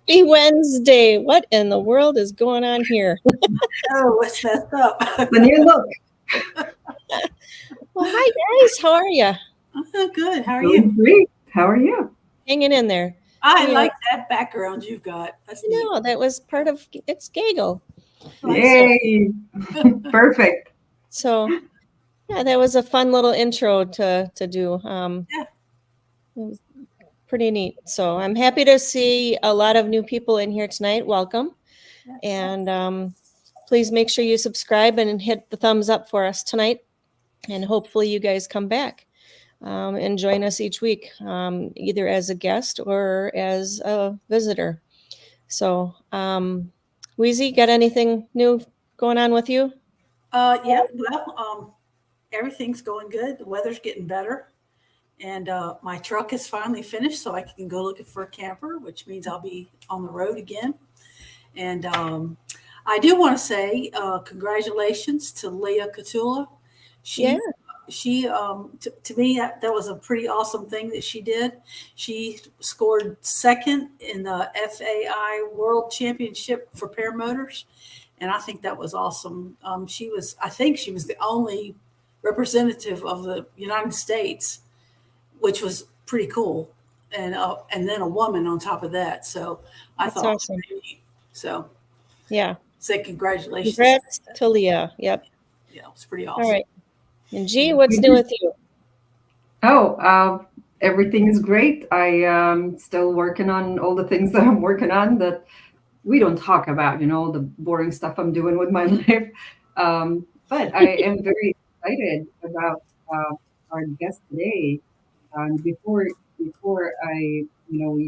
Happy Wednesday. What in the world is going on here? Oh, it's messed up. The new look. Well, hi guys. How are you? Oh, good. How are Doing you? great. How are you? Hanging in there. I We like that background you've got. That's neat. No, that was part of it's Gaggle. Yay! Perfect. So yeah, that was a fun little intro to do. Yeah. It was pretty neat. So I'm happy to see a lot of new people in here tonight. Welcome. Yes. And please make sure you subscribe and hit the thumbs up for us tonight. And hopefully you guys come back and join us each week, either as a guest or as a visitor. So, Wheezy, got anything new going on with you? Yeah. Well, everything's going good. The weather's getting better, and my truck is finally finished, so I can go looking for a camper, which means I'll be on the road again. And I do want to say congratulations to Leah Catula. Yeah. She to me that was a pretty awesome thing that she did. She scored second in the FAI World Championship for paramotors, and I think that was awesome. I think she was the only representative of the United States, which was pretty cool, and then a woman on top of that. So I That's thought it was awesome. pretty neat. So Yeah. say congratulations. Congrats to Leah. Yep. Yeah, it's pretty awesome. All right. And G, what's new with you? Oh, everything is great. I am still working on all the things that I'm working on that we don't talk about, the boring stuff I'm doing with my life. But I am very excited about our guest today. Before we go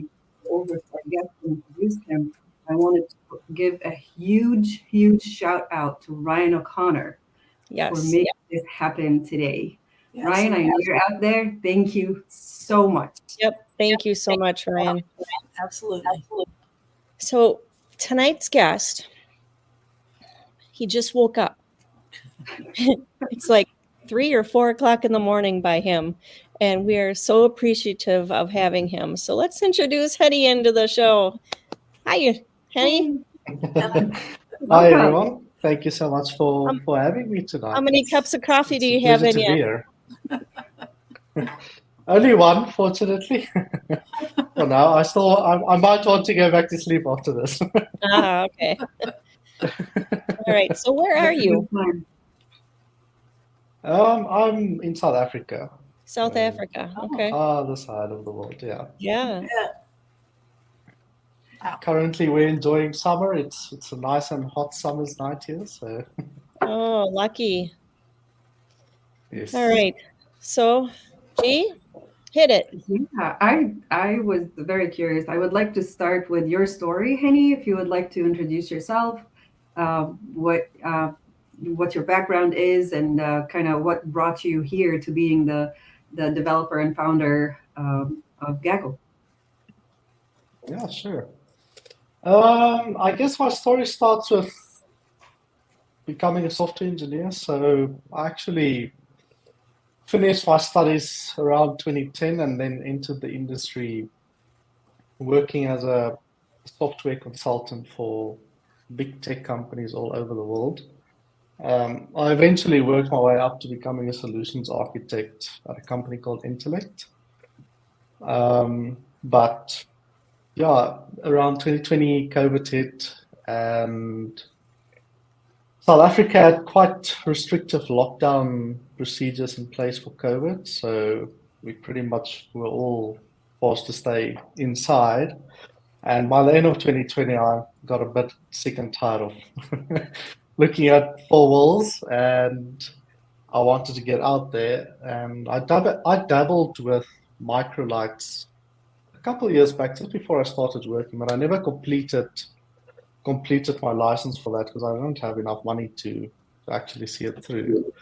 over to our guest and introduce him, I wanted to give a huge, huge shout out to Ryan O'Connor for Yes. making this happen today. Yeah, Ryan, I know you're out there. Thank you so much. Yep. Thank you so much, Ryan. absolutely. So tonight's guest, he just woke up. It's like 3 or 4 o'clock in the morning by him, and we are so appreciative of having him. So let's introduce Hennie into the show. Hi, Hennie. Hi, everyone. Thank you so much for having me tonight. How many cups of coffee do you have in you? Only one, fortunately. For now, I might want to go back to sleep after this. Okay. All right. So where are you? I'm in South Africa. South Africa. Okay. Other side of the world, yeah. Yeah. Currently, we're enjoying summer. It's a nice and hot summer's night here. So. Oh, lucky. Yes. All right. So, G, hit it. Yeah, I was very curious. I would like to start with your story, Hennie, if you would like to introduce yourself, what your background is, and kind of what brought you here to being the developer and founder of Gaggle. Yeah, sure. I guess my story starts with becoming a software engineer. So I actually finished my studies around 2010 and then entered the industry working as a software consultant for big tech companies all over the world. I eventually worked my way up to becoming a solutions architect at a company called Intellect. But yeah, around 2020, COVID hit, and South Africa had quite restrictive lockdown procedures in place for COVID. So we pretty much were all forced to stay inside. And by the end of 2020, I got a bit sick and tired of looking at four walls, and I wanted to get out there. And I dabbled with microlights a couple of years back, just before I started working, but I never completed my license for that because I don't have enough money to actually see it through.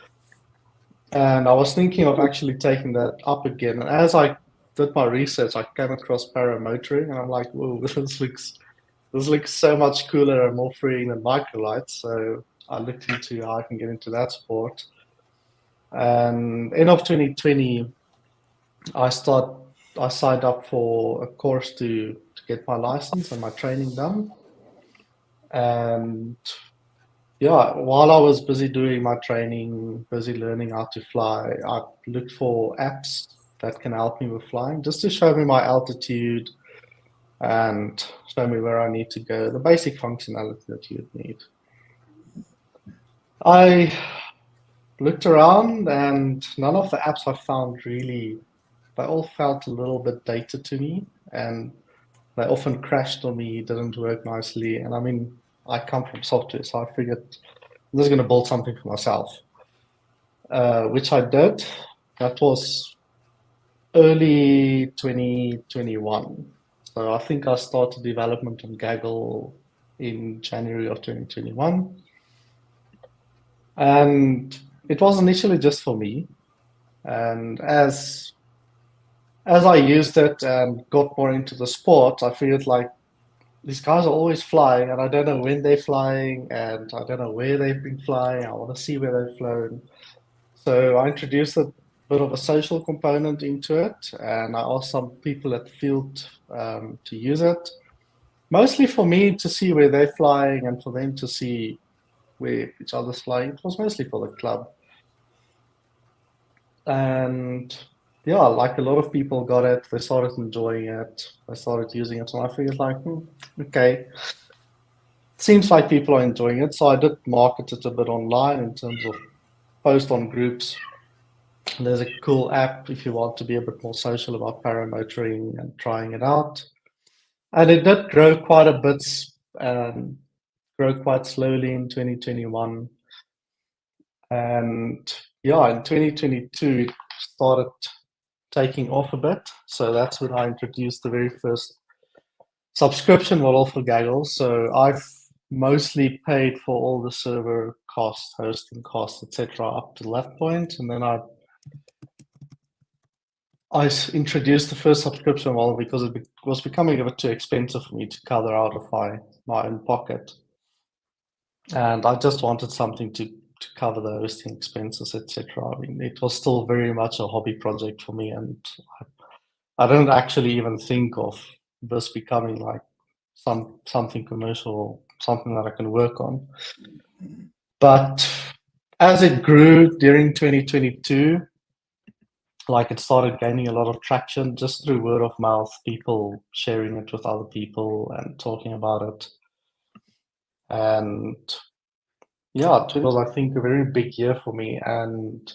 And I was thinking of actually taking that up again. And as I did my research, I came across paramotoring, and I'm like, whoa, this looks so much cooler and more freeing than microlights. So I looked into how I can get into that sport. And end of 2020, I signed up for a course to get my license and my training done. And yeah, while I was busy doing my training, busy learning how to fly, I looked for apps that can help me with flying, just to show me my altitude and show me where I need to go, the basic functionality that you would need. I looked around and none of the apps I found really, they all felt a little bit dated to me, and they often crashed on me, didn't work nicely. And I mean, I come from software, so I figured I'm just going to build something for myself, which I did. That was early 2021. So I think I started development on Gaggle in January of 2021. And it was initially just for me. And as I used it and got more into the sport, I figured like these guys are always flying, and I don't know when they're flying, and I don't know where they've been flying. I want to see where they've flown. So I introduced a bit of a social component into it, and I asked some people at the field to use it, mostly for me to see where they're flying and for them to see where each other's flying. It was mostly for the club. And yeah, like a lot of people got it, they started enjoying it, they started using it, and I figured like, okay, seems like people are enjoying it. So I did market it a bit online in terms of post on groups. There's a cool app if you want to be a bit more social about paramotoring and trying it out. And it did grow quite a bit and grow quite slowly in 2021. And yeah, in 2022, it started taking off a bit. So that's when I introduced the very first subscription model for Gaggle. So I've mostly paid for all the server costs, hosting costs, etc. up to that point. And then I introduced the first subscription model because it was becoming a bit too expensive for me to cover out of my own pocket. And I just wanted something to cover the hosting expenses, etc. I mean, it was still very much a hobby project for me, and I don't actually even think of this becoming like something commercial, something that I can work on. But as it grew during 2022, like it started gaining a lot of traction just through word of mouth, people sharing it with other people and talking about it. And yeah, it was, I think, a very big year for me. And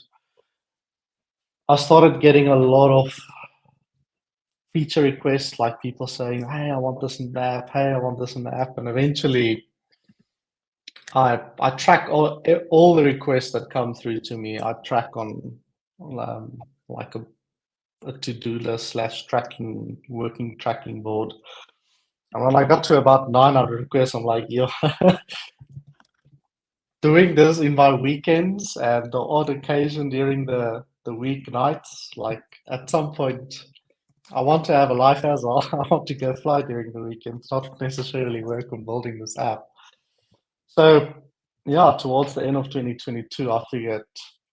I started getting a lot of feature requests, like people saying, hey, I want this in the app. Hey, I want this in the app. And eventually I track all the requests that come through to me. I track on like a to-do list / tracking, working tracking board. And when I got to about 900 requests, I'm like, yo, doing this in my weekends and the odd occasion during the weeknights, like at some point, I want to have a life as well. I want to go fly during the weekends, not necessarily work on building this app. So yeah, towards the end of 2022, I figured,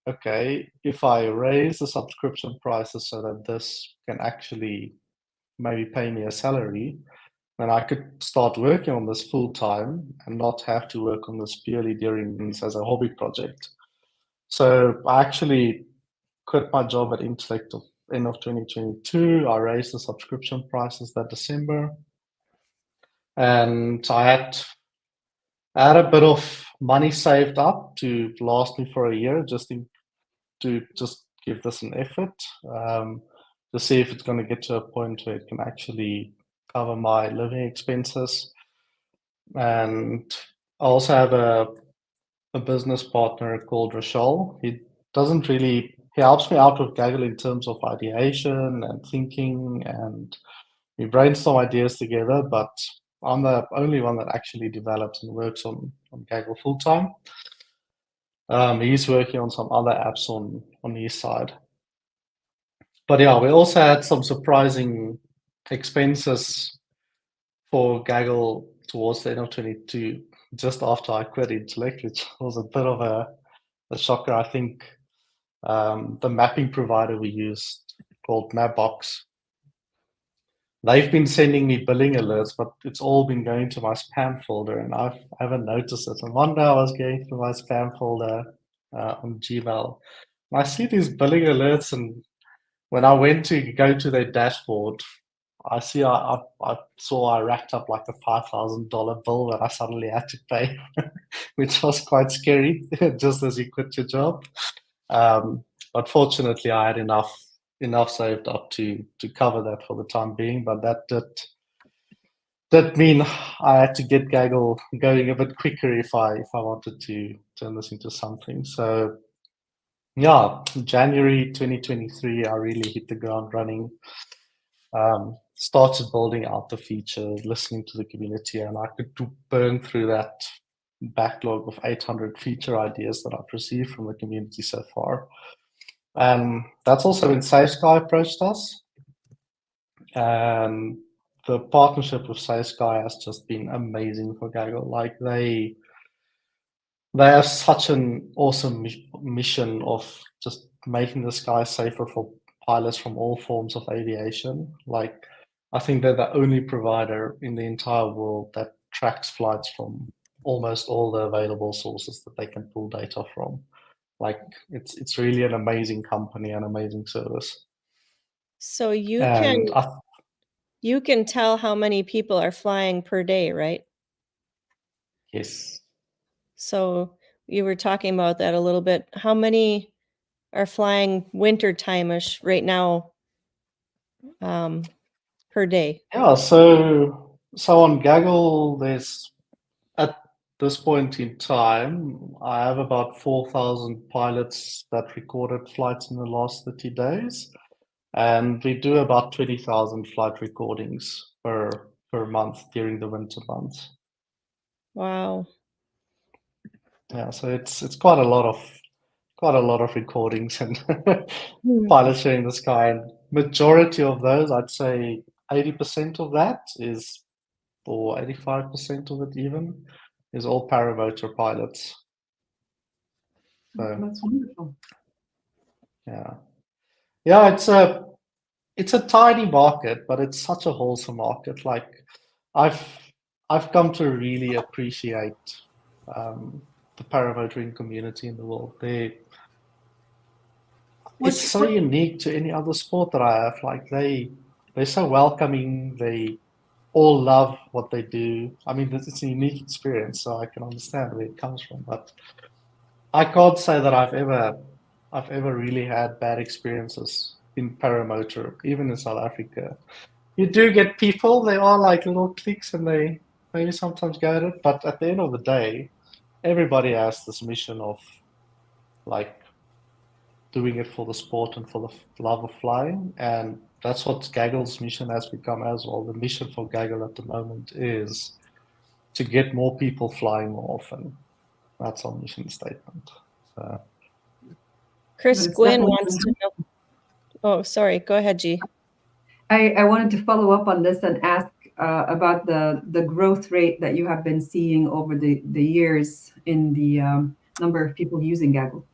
okay, if I raise the subscription prices so that this can actually maybe pay me a salary, then I could start working on this full time and not have to work on this purely during this as a hobby project. So I actually quit my job at Intellect at end of 2022. I raised the subscription prices that December, and I had a bit of money saved up to last me for a year, to just give this an effort, to see if it's going to get to a point where it can actually cover my living expenses. And I also have a business partner called Rochelle. He helps me out with Gaggle in terms of ideation and thinking, and we brainstorm ideas together, but I'm the only one that actually develops and works on Gaggle full time. He's working on some other apps on his side. But yeah, we also had some surprising expenses for Gaggle towards the end of 22, just after I quit Intellect, which was a bit of a shocker. I think the mapping provider we used, called Mapbox, they've been sending me billing alerts, but it's all been going to my spam folder, and I haven't noticed it. And one day I was going through my spam folder on Gmail, and I see these billing alerts, and when I went to go to their dashboard, I see I saw I racked up like a $5,000 bill that I suddenly had to pay, which was quite scary, just as you quit your job. But fortunately, I had enough saved up to cover that for the time being. But that mean I had to get Gaggle going a bit quicker if I wanted to turn this into something. So yeah, January 2023, I really hit the ground running. Started building out the feature, listening to the community, and I could burn through that backlog of 800 feature ideas that I've received from the community so far. And that's also when SafeSky approached us. And the partnership with SafeSky has just been amazing for Gaggle. Like they have such an awesome mission of just making the sky safer for pilots from all forms of aviation. Like, I think they're the only provider in the entire world that tracks flights from almost all the available sources that they can pull data from. Like, it's really an amazing company, an amazing service. So And you can tell how many people are flying per day, right? yes. So you were talking about that a little bit. How many are flying winter time-ish right now per day? Yeah, so on Gaggle, there's at this point in time, I have about 4,000 pilots that recorded flights in the last 30 days, and we do about 20,000 flight recordings per month during the winter months. Wow. Yeah, so it's quite a lot of recordings and pilots sharing the sky. And majority of those, I'd say 80% of that is, or 85% of it even, is all paramotor pilots. So That's wonderful. yeah, it's a tiny market, but it's such a wholesome market. Like I've come to really appreciate the paramotoring community in the world. It's so unique to any other sport that I have. Like they're so welcoming. They all love what they do. I mean, it's a unique experience, so I can understand where it comes from. But I can't say that I've ever really had bad experiences in paramotor, even in South Africa. You do get people, they are like little cliques and they maybe sometimes go at it, but at the end of the day, everybody has this mission of like doing it for the sport and for the love of flying. And that's what Gaggle's mission has become as well. The mission for Gaggle at the moment is to get more people flying more often. That's our mission statement. So. Chris Gwynn wants to know. Oh, sorry. Go ahead, G. I wanted to follow up on this and ask about the growth rate that you have been seeing over the years in the number of people using Gaggle.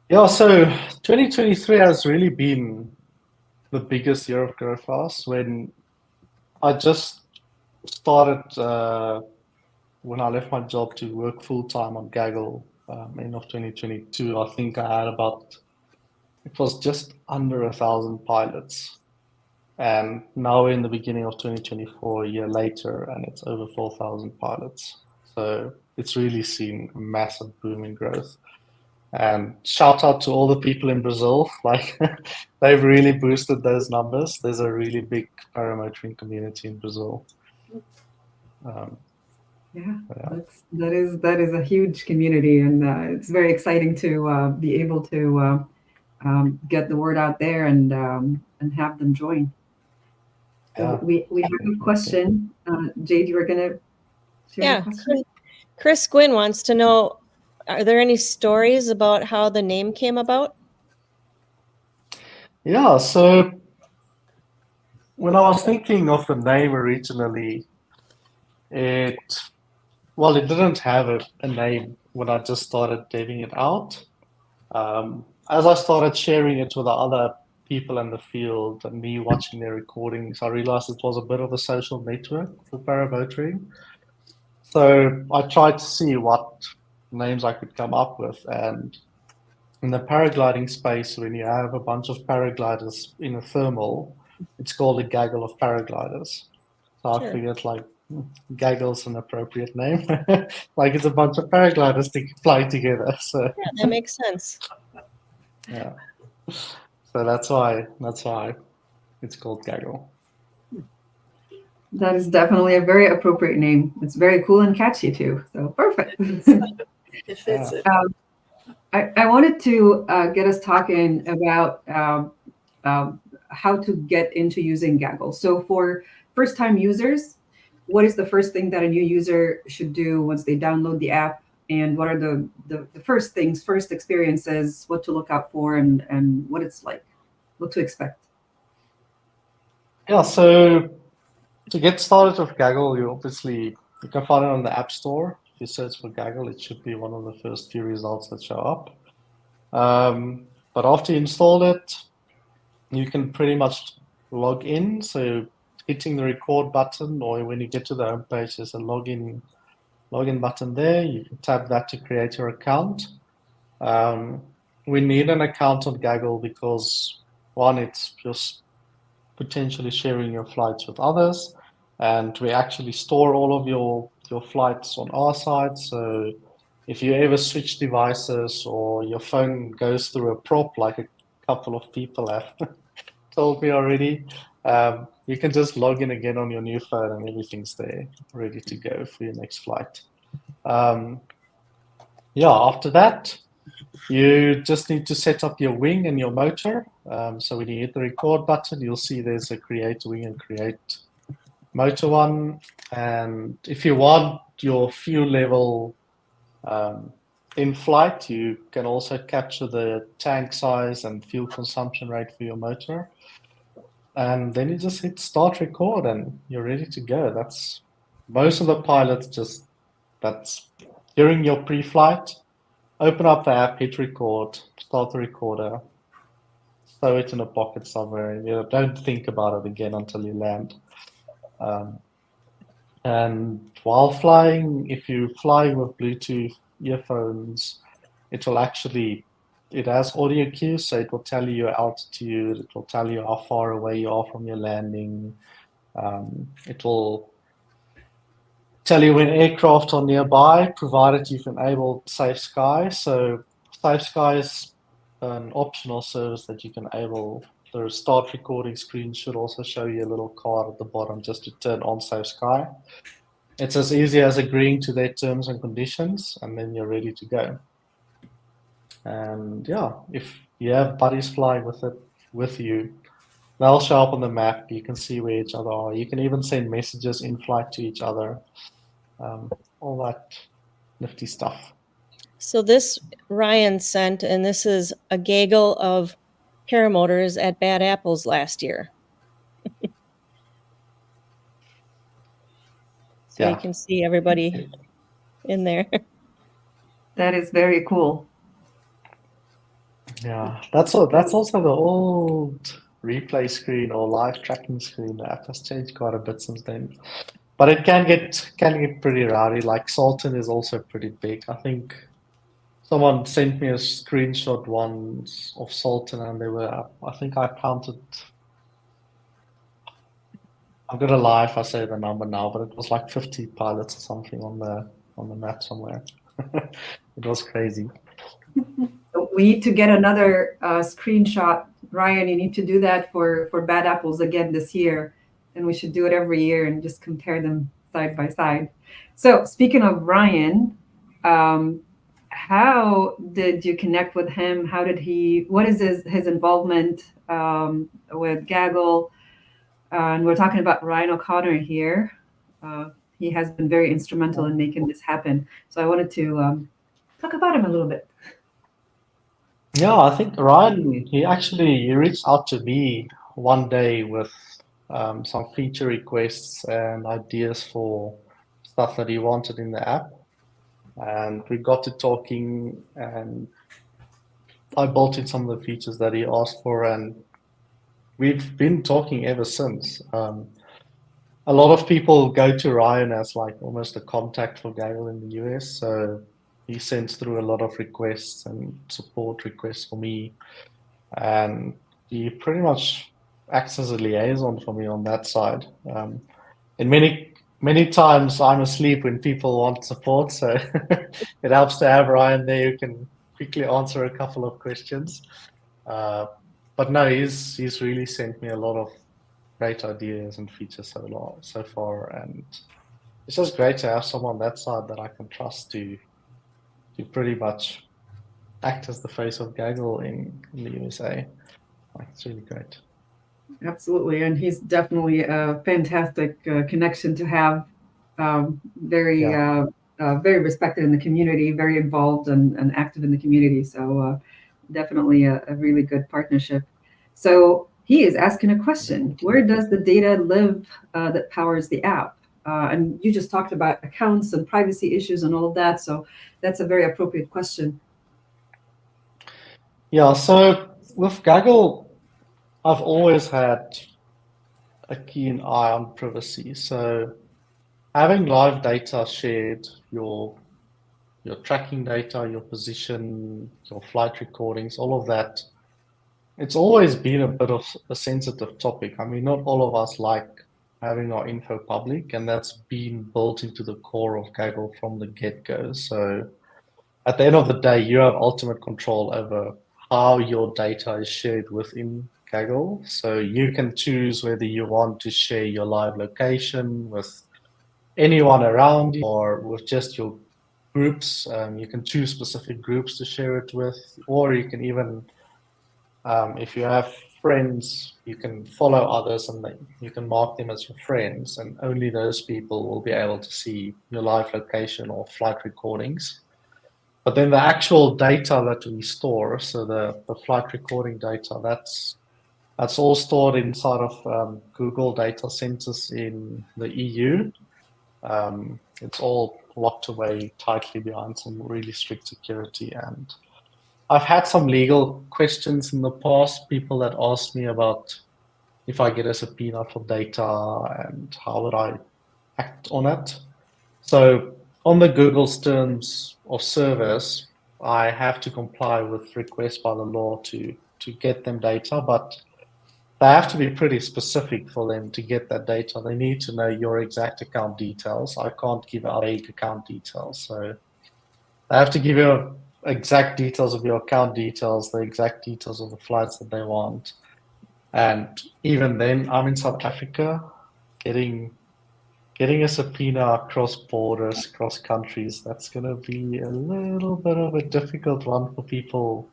Yeah, so 2023 has really been the biggest year of growth for us. When I just started, when I left my job to work full-time on Gaggle, end of 2022, I think I had it was just under 1,000 pilots. And now we're in the beginning of 2024, a year later, and it's over 4,000 pilots. So it's really seen a massive boom in growth. And shout out to all the people in Brazil. Like they've really boosted those numbers. There's a really big paramotoring community in Brazil. That is a huge community, and it's very exciting to be able to get the word out there and have them join. So we have a question. Jade, you were going to share a question? Chris Gwynn wants to know, are there any stories about how the name came about? Yeah, so when I was thinking of the name originally, it didn't have a name when I just started giving it out. As I started sharing it with the other people in the field and me watching their recordings, I realized it was a bit of a social network for paramotoring. So I tried to see what names I could come up with. And in the paragliding space, when you have a bunch of paragliders in a thermal, it's called a gaggle of paragliders. So I Sure. figured like gaggle's an appropriate name. Like it's a bunch of paragliders to fly together. So Yeah, that makes sense. yeah. So that's why it's called gaggle. That is definitely a very appropriate name. It's very cool and catchy too. So perfect. It fits it. I wanted to get us talking about how to get into using Gaggle. So for first-time users, what is the first thing that a new user should do once they download the app? And what are the first things, first experiences, what to look out for and what it's like, what to expect? Yeah, so to get started with Gaggle, you can find it on the App Store. If you search for Gaggle, it should be one of the first few results that show up. But after you install it, you can pretty much log in. So hitting the record button, or when you get to the home page, there's a login button there. You can tap that to create your account. We need an account on Gaggle because one, it's just potentially sharing your flights with others, and we actually store all of your flights on our side. So if you ever switch devices or your phone goes through a prop, like a couple of people have told me already, you can just log in again on your new phone and everything's there ready to go for your next flight. Yeah, after that, you just need to set up your wing and your motor. So when you hit the record button, you'll see there's a create wing and create motor one. And if you want your fuel level in flight, you can also capture the tank size and fuel consumption rate for your motor. And then you just hit start record and you're ready to go. That's most of the pilots that's during your pre-flight. Open up the app, hit record, start the recorder, stow it in a pocket somewhere, and don't think about it again until you land. And while flying, if you fly with Bluetooth earphones, it has audio cues, so it will tell you your altitude, it will tell you how far away you are from your landing. It will tell you when aircraft are nearby, provided you've enabled Safe Sky. So Safe Sky is an optional service that you can enable. The start recording screen should also show you a little card at the bottom just to turn on Safe Sky. It's as easy as agreeing to their terms and conditions, and then you're ready to go. And yeah, if you have buddies flying with you, they'll show up on the map. You can see where each other are. You can even send messages in flight to each other. All that nifty stuff. So this Ryan sent, and this is a gaggle of paramotors at Bad Apples last year. So Yeah. you can see everybody in there. That is very cool. Yeah, that's also the old replay screen or live tracking screen. The app has changed quite a bit since then, but it can get pretty rowdy. Like Salton is also pretty big. I think someone sent me a screenshot once of Salton, and they were, I think I counted. I'm gonna lie if I say the number now, but it was like 50 pilots or something on the map somewhere. It was crazy. We need to get another screenshot. Ryan, you need to do that for Bad Apples again this year. And we should do it every year and just compare them side by side. So speaking of Ryan, how did you connect with him? What is his involvement with Gaggle? And we're talking about Ryan O'Connor here. He has been very instrumental in making this happen. So I wanted to talk about him a little bit. Yeah, I think Ryan, he reached out to me one day with some feature requests and ideas for stuff that he wanted in the app. And we got to talking, and I built in some of the features that he asked for, and we've been talking ever since. A lot of people go to Ryan as like almost a contact for Gaggle in the US. So he sends through a lot of requests and support requests for me. And he pretty much acts as a liaison for me on that side. And many times I'm asleep when people want support. So it helps to have Ryan there who can quickly answer a couple of questions. But no, he's really sent me a lot of great ideas and features so far, and it's just great to have someone on that side that I can trust to pretty much act as the face of Gaggle in the USA. Like, it's really great. Absolutely, and he's definitely a fantastic connection to have. Very, very respected in the community, very involved and active in the community. So definitely a really good partnership. So he is asking a question: where does the data live that powers the app? And you just talked about accounts and privacy issues and all of that. So that's a very appropriate question. Yeah, so with Gaggle, I've always had a keen eye on privacy. So having live data shared, your tracking data, your position, your flight recordings, all of that, it's always been a bit of a sensitive topic. I mean, not all of us like having our info public, and that's been built into the core of Gaggle from the get-go. So at the end of the day, you have ultimate control over how your data is shared within Gaggle. So you can choose whether you want to share your live location with anyone around you or with just your groups. You can choose specific groups to share it with, or you can even, if you have friends, you can follow others and you can mark them as your friends, and only those people will be able to see your live location or flight recordings. But then the actual data that we store, so the flight recording data, that's all stored inside of Google data centers in the EU. It's all locked away tightly behind some really strict security. And I've had some legal questions in the past, people that asked me about if I get a subpoena for data and how would I act on it. So on the Google's terms of service, I have to comply with requests by the law to get them data, but they have to be pretty specific for them to get that data. They need to know your exact account details. I can't give out vague account details. So they have to give you exact details of your account details, the exact details of the flights that they want. And even then, I'm in South Africa, getting a subpoena across borders, across countries, that's going to be a little bit of a difficult one for people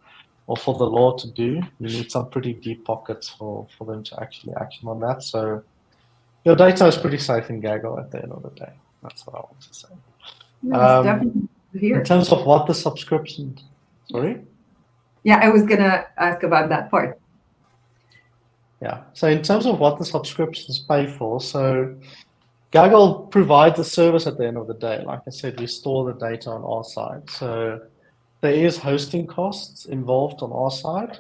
or for the law to do. You need some pretty deep pockets for them to actually action on that. So your data is pretty safe in Gaggle at the end of the day. That's what I want to say. That's definitely here. In terms of what the subscription, sorry? Yeah, I was gonna ask about that part. Yeah. So in terms of what the subscriptions pay for, so Gaggle provides a service at the end of the day. Like I said, we store the data on our side. So there is hosting costs involved on our side.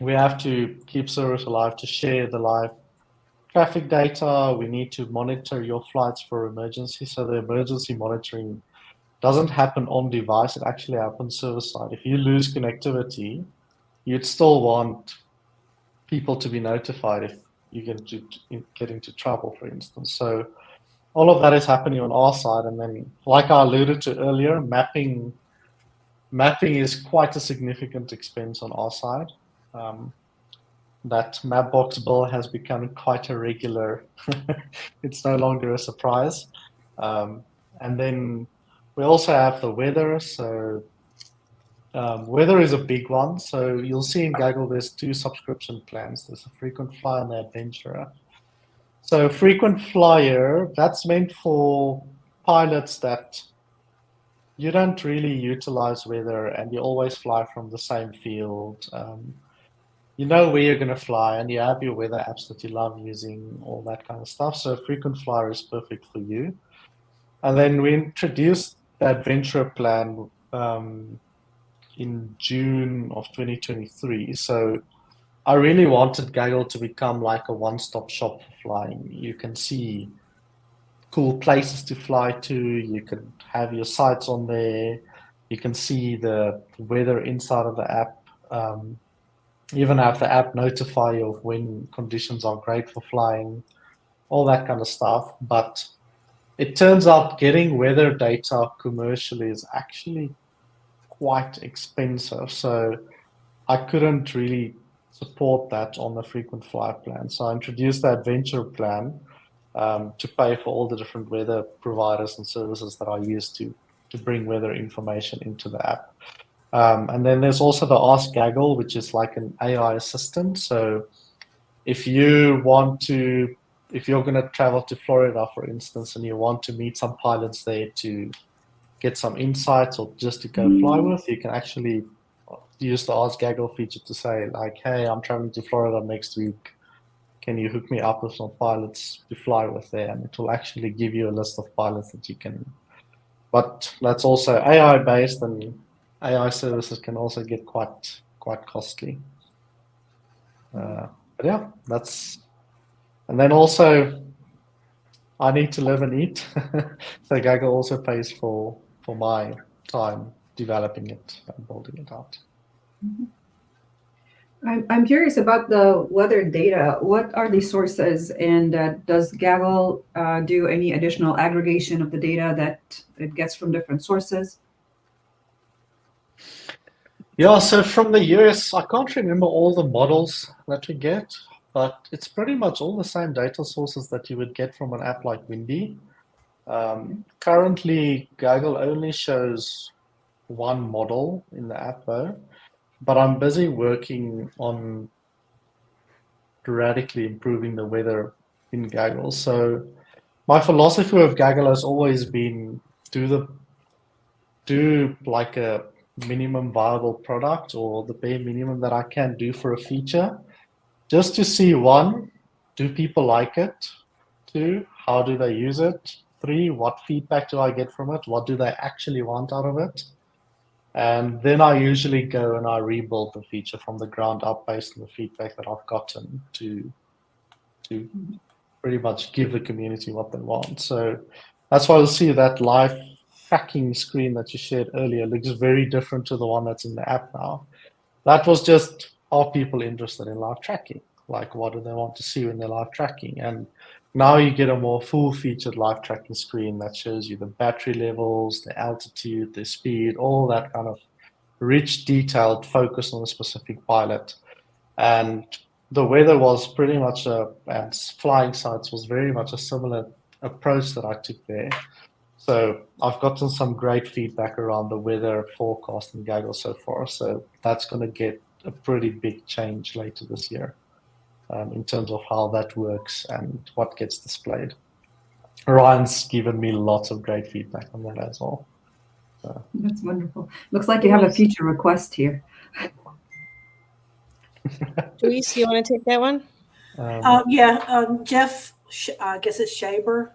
We have to keep service alive to share the live traffic data. We need to monitor your flights for emergency. So the emergency monitoring doesn't happen on device. It actually happens server side. If you lose connectivity, you'd still want people to be notified if you get into trouble, for instance. So all of that is happening on our side. And then, like I alluded to earlier, mapping is quite a significant expense on our side. That Mapbox bill has become quite a regular. It's no longer a surprise. And then we also have the weather. So weather is a big one. So you'll see in Gaggle, there's two subscription plans. There's a frequent flyer and the adventurer. So frequent flyer, that's meant for pilots that you don't really utilize weather and you always fly from the same field. You know where you're going to fly and you have your weather apps that you love using, all that kind of stuff. So frequent flyer is perfect for you. And then we introduced the adventurer plan in June of 2023. So I really wanted Gaggle to become like a one-stop shop for flying. You can see cool places to fly to. You can have your sights on there. You can see the weather inside of the app. Even have the app notify you of when conditions are great for flying, all that kind of stuff. But it turns out getting weather data commercially is actually quite expensive. So I couldn't really support that on the frequent flyer plan. So I introduced the adventure plan to pay for all the different weather providers and services that I use to bring weather information into the app. And then there's also the Ask Gaggle, which is like an AI assistant. So if you're going to travel to Florida, for instance, and you want to meet some pilots there to get some insights or just to go fly with, you can actually use the Ask Gaggle feature to say like, hey, I'm traveling to Florida next week. Can you hook me up with some pilots to fly with there? And it will actually give you a list of pilots that you can. But that's also AI based, and AI services can also get quite costly. But yeah, and then also I need to live and eat. So Gaggle also pays for my time developing it and building it out. I'm curious about the weather data. What are the sources, and does Gaggle do any additional aggregation of the data that it gets from different sources? Yeah, so from the US, I can't remember all the models that we get, but it's pretty much all the same data sources that you would get from an app like Windy. Currently, Gaggle only shows one model in the app though, but I'm busy working on radically improving the weather in Gaggle. So my philosophy of Gaggle has always been do like a minimum viable product or the bare minimum that I can do for a feature, just to see, one, do people like it? Two, how do they use it? Three, what feedback do I get from it? What do they actually want out of it? And then I usually go and I rebuild the feature from the ground up based on the feedback that I've gotten to pretty much give the community what they want. So that's why you'll see that live tracking screen that you shared earlier looks very different to the one that's in the app now. That was just, are people interested in live tracking? Like, what do they want to see when they're live tracking? And now you get a more full-featured live tracking screen that shows you the battery levels, the altitude, the speed, all that kind of rich, detailed focus on a specific pilot. And the weather was pretty much and flying sites was very much a similar approach that I took there. So I've gotten some great feedback around the weather forecast in Gaggle so far. So that's going to get a pretty big change later this year in terms of how that works and what gets displayed. Ryan's given me lots of great feedback on that as well. So. That's wonderful. Looks like you have a feature request here. Luis, you want to take that one? Jeff, I guess it's Shaber,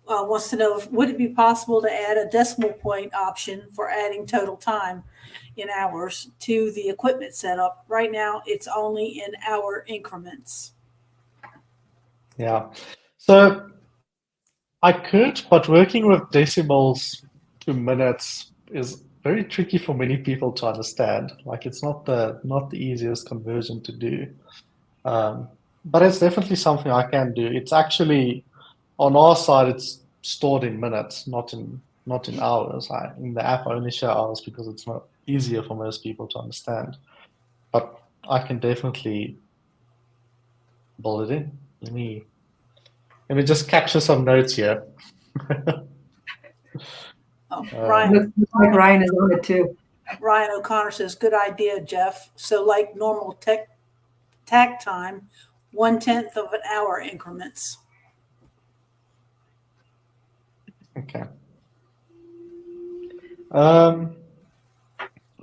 wants to know, would it be possible to add a decimal point option for adding total time in hours to the equipment setup? Right now, it's only in hour increments. Yeah. So I could, but working with decimals to minutes is very tricky for many people to understand. Like, it's not the easiest conversion to do. But it's definitely something I can do. It's actually, on our side, it's stored in minutes, not in hours. In the app, I only show hours because it's not easier for most people to understand. But I can definitely build it in. Let me just capture some notes here. Ryan, Looks like Ryan is on it too. Ryan O'Connor says, good idea, Jeff. So like normal tack time, 1/10 of an hour increments. Okay.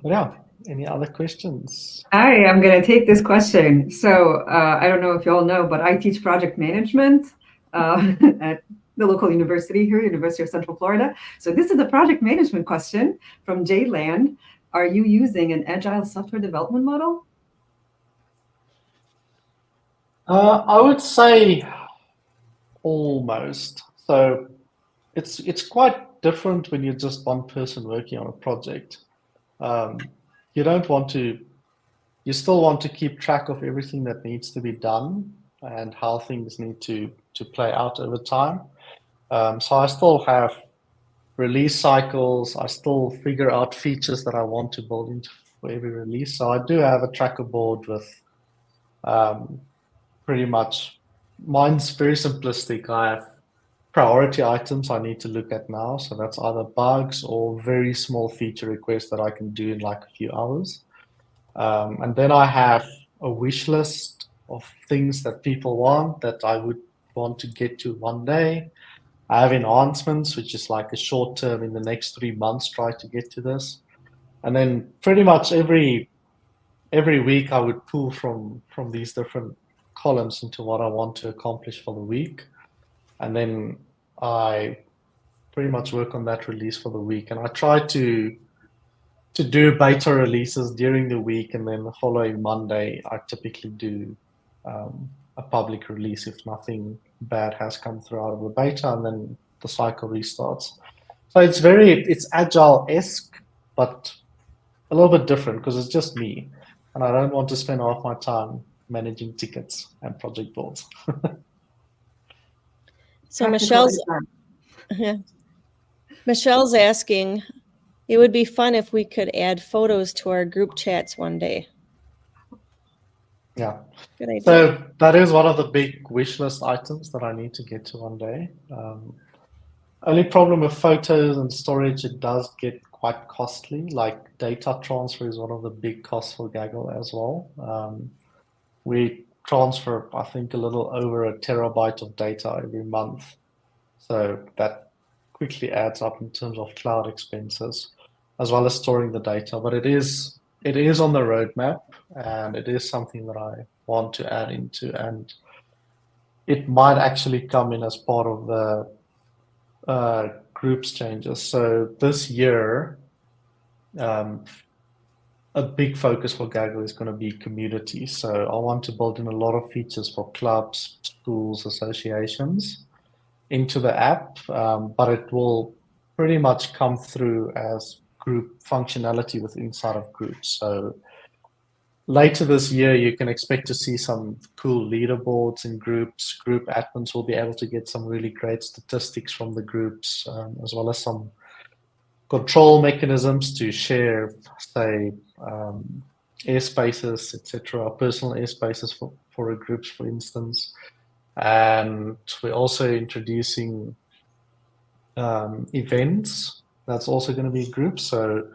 Yeah. Any other questions? I am going to take this question. So I don't know if you all know, but I teach project management at the local university here, University of Central Florida. So this is a project management question from Jay Land. Are you using an agile software development model? I would say almost. So it's quite different when you're just one person working on a project. You don't want to, you still want to keep track of everything that needs to be done and how things need to play out over time. So I still have release cycles. I still figure out features that I want to build into for every release. So I do have a tracker board with pretty much, mine's very simplistic. I have priority items I need to look at now. So that's either bugs or very small feature requests that I can do in like a few hours. And then I have a wish list of things that people want that I would want to get to one day. I have enhancements, which is like a short term in the next 3 months, try to get to this. And then pretty much every week I would pull from these different columns into what I want to accomplish for the week. And then I pretty much work on that release for the week. And I try to do beta releases during the week, and then the following Monday I typically do a public release if nothing bad has come through out of the beta, and then the cycle restarts. So it's agile-esque, but a little bit different because it's just me, and I don't want to spend half my time managing tickets and project boards. So Practical Michelle's asking, it would be fun if we could add photos to our group chats one day. Yeah. Good idea. So that is one of the big wish list items that I need to get to one day. Only problem with photos and storage, it does get quite costly. Like data transfer is one of the big costs for Gaggle as well. We transfer, I think, a little over 1 terabyte of data every month. So that quickly adds up in terms of cloud expenses, as well as storing the data. But it is on the roadmap, and it is something that I want to add into, and it might actually come in as part of the groups changes. So this year, a big focus for Gaggle is going to be community. So I want to build in a lot of features for clubs, schools, associations into the app, but it will pretty much come through as group functionality with inside of groups. So later this year, you can expect to see some cool leaderboards in groups. Group admins will be able to get some really great statistics from the groups, as well as some control mechanisms to share, say, airspaces, etc., personal airspaces for a group, for instance. And we're also introducing events. That's also going to be groups. So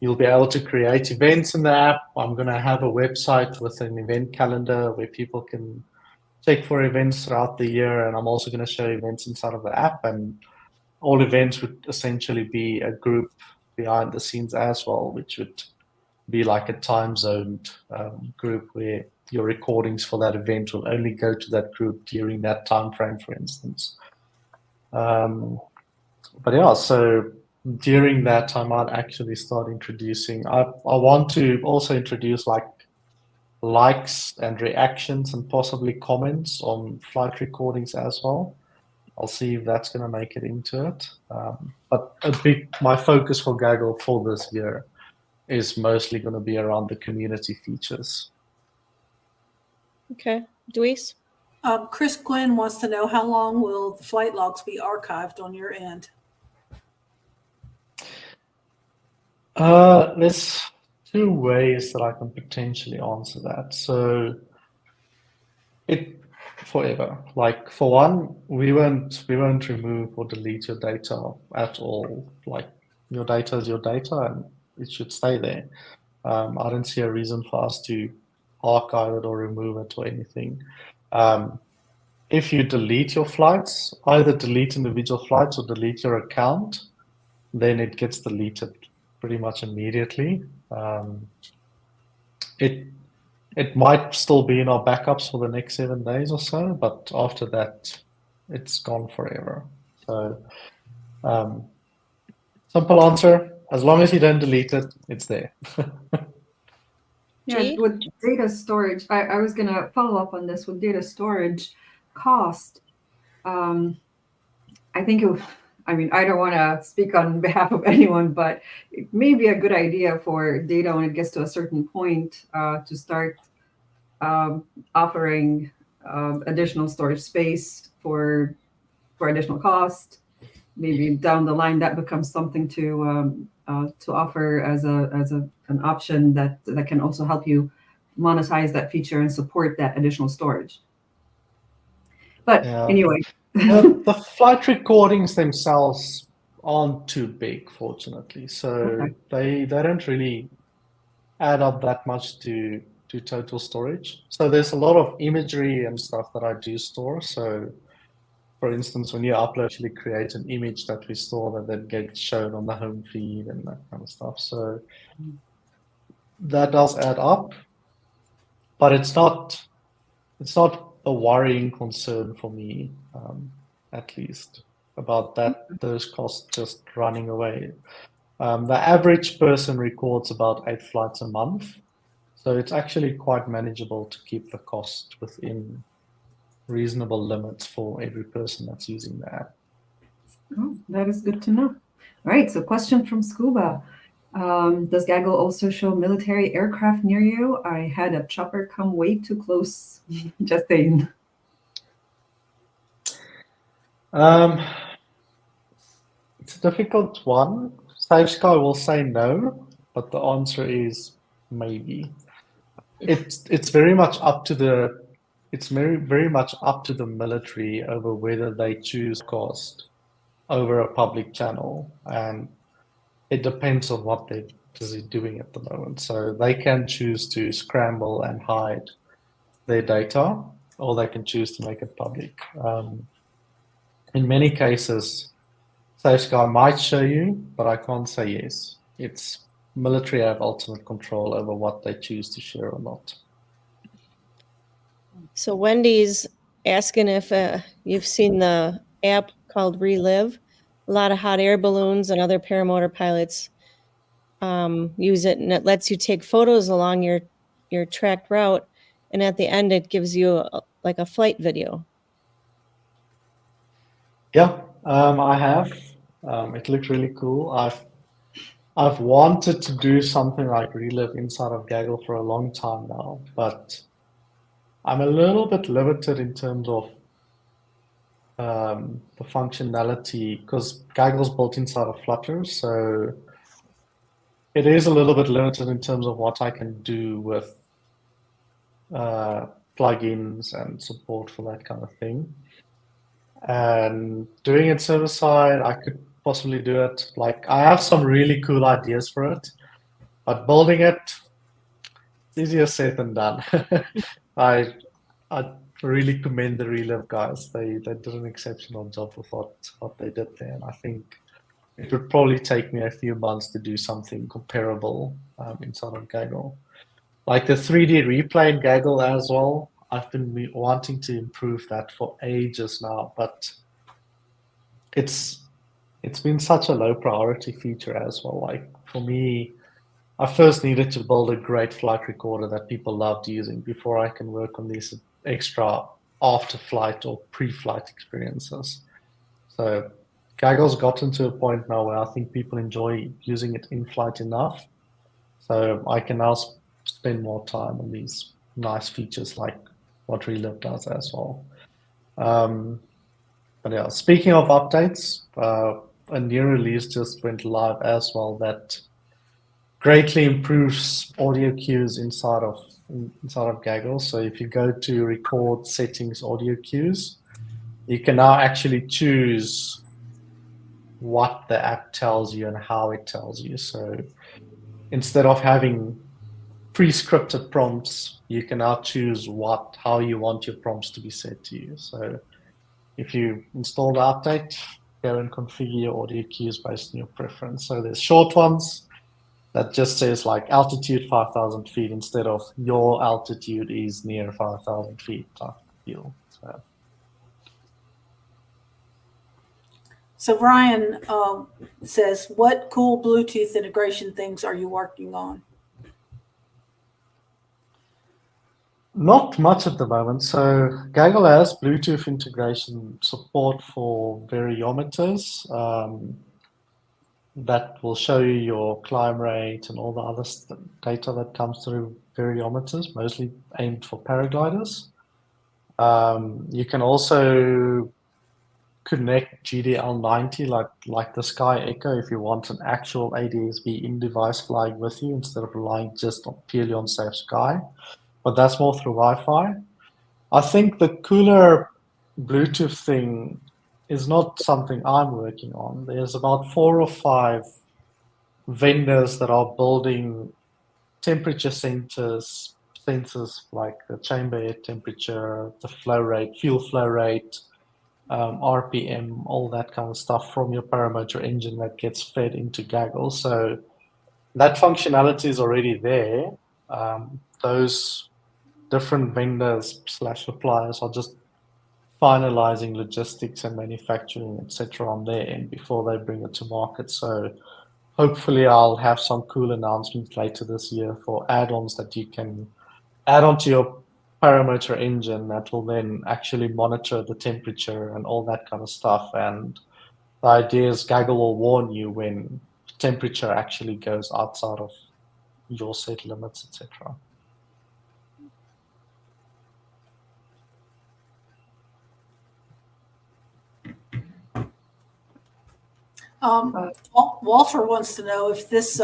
you'll be able to create events in the app. I'm going to have a website with an event calendar where people can check for events throughout the year. And I'm also going to show events inside of the app. And all events would essentially be a group behind the scenes as well, which would be like a time zoned group where your recordings for that event will only go to that group during that time frame, for instance. But yeah, so during that I might actually start introducing, I want to also introduce like likes and reactions and possibly comments on flight recordings as well. I'll see if that's going to make it into it. But my focus for Gaggle for this year is mostly going to be around the community features. Okay. Dweez? Chris Quinn wants to know, how long will the flight logs be archived on your end? There's 2 ways that I can potentially answer that. So it forever. Like for one, we won't remove or delete your data at all. Like your data is your data and it should stay there. I don't see a reason for us to archive it or remove it or anything. If you delete your flights, either delete individual flights or delete your account, then it gets deleted pretty much immediately. It might still be in our backups for the next 7 days or so, but after that, it's gone forever. So, simple answer, as long as you don't delete it, it's there. Yeah, G? with data storage, I was going to follow up on this with data storage cost. I think I mean, I don't want to speak on behalf of anyone, but it may be a good idea for data when it gets to a certain point to start offering additional storage space for additional cost. Maybe down the line that becomes something to offer as an option that can also help you monetize that feature and support that additional storage. But Yeah. anyway, The flight recordings themselves aren't too big, fortunately. So Okay. they don't really add up that much to total storage. So there's a lot of imagery and stuff that I do store. So for instance, when you upload, actually create an image that we store that then gets shown on the home feed and that kind of stuff. So that does add up, but it's not a worrying concern for me, at least, about those costs just running away. The average person records about 8 flights a month, so it's actually quite manageable to keep the cost within reasonable limits for every person that's using the app. Oh, that is good to know. All right, so question from Scuba. Does Gaggle also show military aircraft near you? I had a chopper come way too close. Just saying. It's a difficult one. Safe Sky will say no, but the answer is maybe. It's very much up to the very much up to the military over whether they choose cost over a public channel, and it depends on what they're busy doing at the moment. So they can choose to scramble and hide their data, or they can choose to make it public. In many cases, Safe Sky might show you, but I can't say yes. It's military have ultimate control over what they choose to share or not. So Wendy's asking if you've seen the app called Relive. A lot of hot air balloons and other paramotor pilots use it, and it lets you take photos along your tracked route, and at the end it gives you like a flight video. Yeah, I have. It looked really cool. I've wanted to do something like Relive inside of Gaggle for a long time now, but I'm a little bit limited in terms of the functionality because Gaggle's built inside of Flutter, so it is a little bit limited in terms of what I can do with plugins and support for that kind of thing. And doing it server side, I could possibly do it. Like I have some really cool ideas for it, but building it, it's easier said than done. I really commend the Relive guys. They did an exceptional job with what they did there, and I think it would probably take me a few months to do something comparable inside of Gaggle. Like the 3D replay in Gaggle as well. I've been wanting to improve that for ages now, but it's been such a low priority feature as well. Like for me, I first needed to build a great flight recorder that people loved using before I can work on these extra after flight or pre-flight experiences. So Gaggle's gotten to a point now where I think people enjoy using it in flight enough. So I can now spend more time on these nice features like what Relive does as well. But yeah, speaking of updates, a new release just went live as well that greatly improves audio cues inside of Gaggle. So if you go to record settings audio cues, you can now actually choose what the app tells you and how it tells you. So instead of having pre-scripted prompts, you can now choose how you want your prompts to be set to you. So if you install the update, go and configure your audio cues based on your preference. So there's short ones that just says like altitude 5,000 feet instead of your altitude is near 5,000 feet type deal. So Ryan says, what cool Bluetooth integration things are you working on? Not much at the moment. So Gaggle has Bluetooth integration support for variometers that will show you your climb rate and all the other data that comes through variometers, mostly aimed for paragliders. You can also connect GDL90 like the Sky Echo if you want an actual ADS-B in-device flying with you instead of relying just purely on Safe Sky. But that's more through Wi-Fi. I think the cooler Bluetooth thing is not something I'm working on. There's about 4 or 5 vendors that are building temperature sensors like the chamber air temperature, the flow rate, fuel flow rate, RPM, all that kind of stuff from your paramotor engine that gets fed into Gaggle. So that functionality is already there. Those different vendors / suppliers are just finalizing logistics and manufacturing, etc., on their end before they bring it to market. So hopefully I'll have some cool announcements later this year for add-ons that you can add onto your paramotor engine that will then actually monitor the temperature and all that kind of stuff. And the idea is Gaggle will warn you when temperature actually goes outside of your set limits, etc. Walter wants to know if this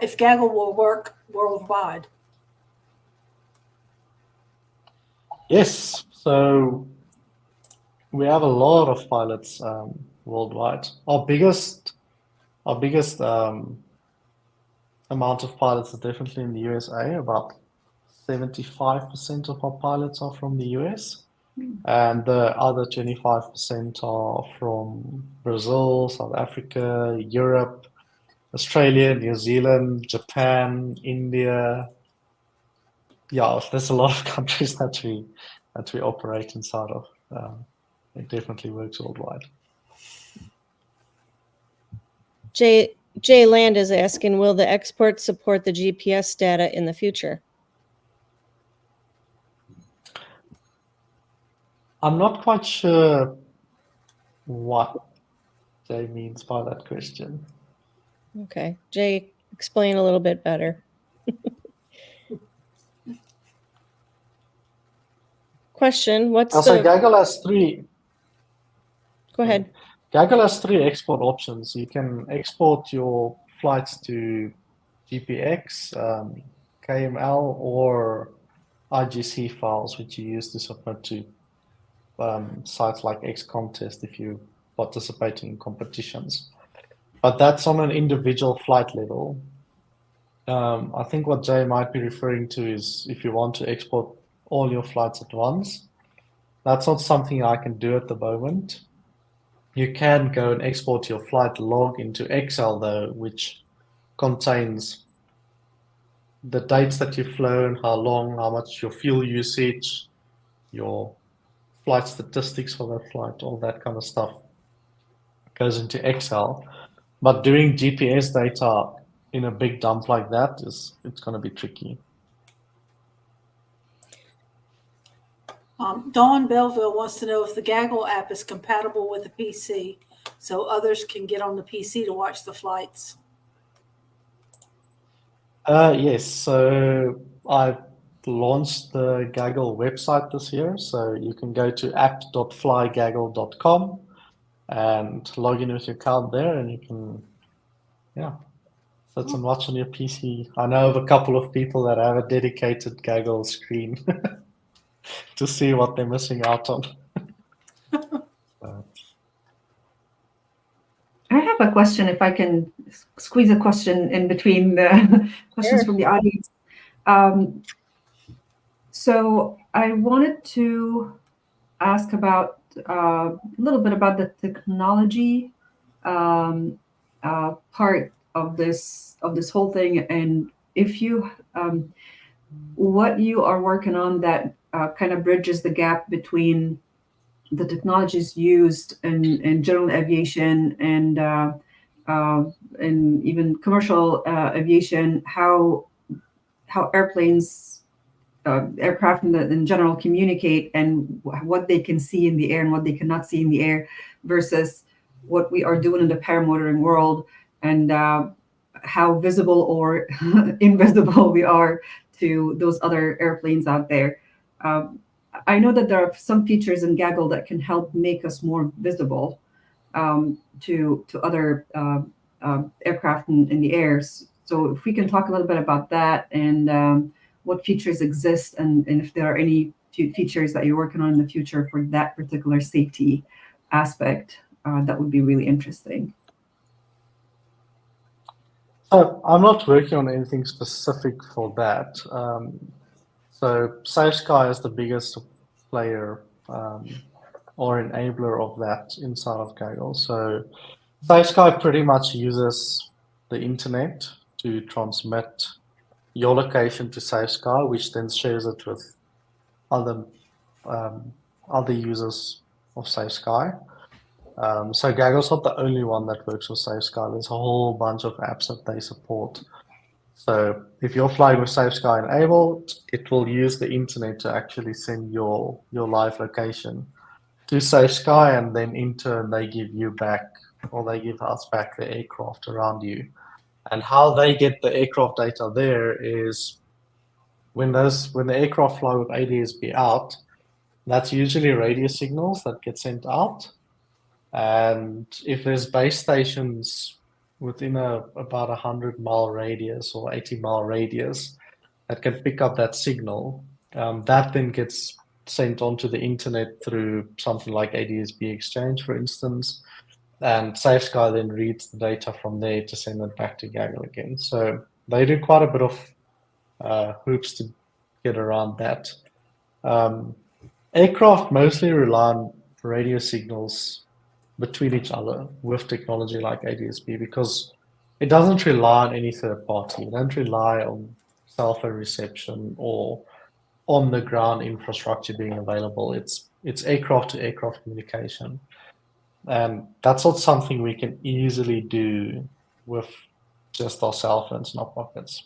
if Gaggle will work worldwide. Yes, so we have a lot of pilots worldwide. Our biggest amount of pilots is definitely in the USA. About 75% of our pilots are from the US, and the other 25% are from Brazil, South Africa, Europe, Australia, New Zealand, Japan, India. Yeah, there's a lot of countries that we operate inside of. It definitely works worldwide. Jay Land is asking, will the export support the GPS data in the future? I'm not quite sure what Jay means by that question. Okay, Jay, explain a little bit better. Question, what's So Gaggle has 3. Go ahead. Gaggle has 3 export options. You can export your flights to GPX, KML, or IGC files, which you use to submit to sites like XContest if you're participating in competitions. But that's on an individual flight level. I think what Jay might be referring to is if you want to export all your flights at once. That's not something I can do at the moment. You can go and export your flight log into Excel though, which contains the dates that you've flown, how long, how much your fuel usage, your flight statistics for that flight, all that kind of stuff goes into Excel. But doing GPS data in a big dump like that it's going to be tricky. Dawn Belleville wants to know if the Gaggle app is compatible with the PC so others can get on the PC to watch the flights. Yes, so I launched the Gaggle website this year, so you can go to app.flygaggle.com and log in with your account there, and you can, sit and watch on your PC. I know of a couple of people that have a dedicated Gaggle screen to see what they're missing out on. I have a question, if I can squeeze a question in between the questions from the audience. So I wanted to ask about a little bit about the technology part of this whole thing, and if you what you are working on that kind of bridges the gap between the technologies used in general aviation and even commercial aviation, how airplanes aircraft in general communicate, and what they can see in the air and what they cannot see in the air, versus what we are doing in the paramotoring world, and how visible or invisible we are to those other airplanes out there. I know that there are some features in Gaggle that can help make us more visible to other aircraft in the air. So if we can talk a little bit about that, and what features exist, and if there are any features that you're working on in the future for that particular safety aspect, that would be really interesting. So I'm not working on anything specific for that. So Safe Sky is the biggest player or enabler of that inside of Gaggle. So Safe Sky pretty much uses the internet to transmit your location to Safe Sky, which then shares it with other users of Safe Sky. So Gaggle's not the only one that works with Safe Sky. There's a whole bunch of apps that they support. So if you're flying with Safe Sky enabled, it will use the internet to actually send your live location to Safe Sky, and then in turn they give you back, or they give us back, the aircraft around you. And how they get the aircraft data there is when the aircraft fly with ADSB out, that's usually radio signals that get sent out. And if there's base stations within about 100-mile radius or 80-mile radius that can pick up that signal, that then gets sent onto the internet through something like ADSB Exchange, for instance, and Safe Sky then reads the data from there to send it back to Gaggle again. So they do quite a bit of hoops to get around that. Aircraft mostly rely on radio signals between each other with technology like ADSB, because it doesn't rely on any third party. It doesn't rely on cell phone reception or on the ground infrastructure being available. It's aircraft to aircraft communication. And that's not something we can easily do with just our cell phones in our pockets.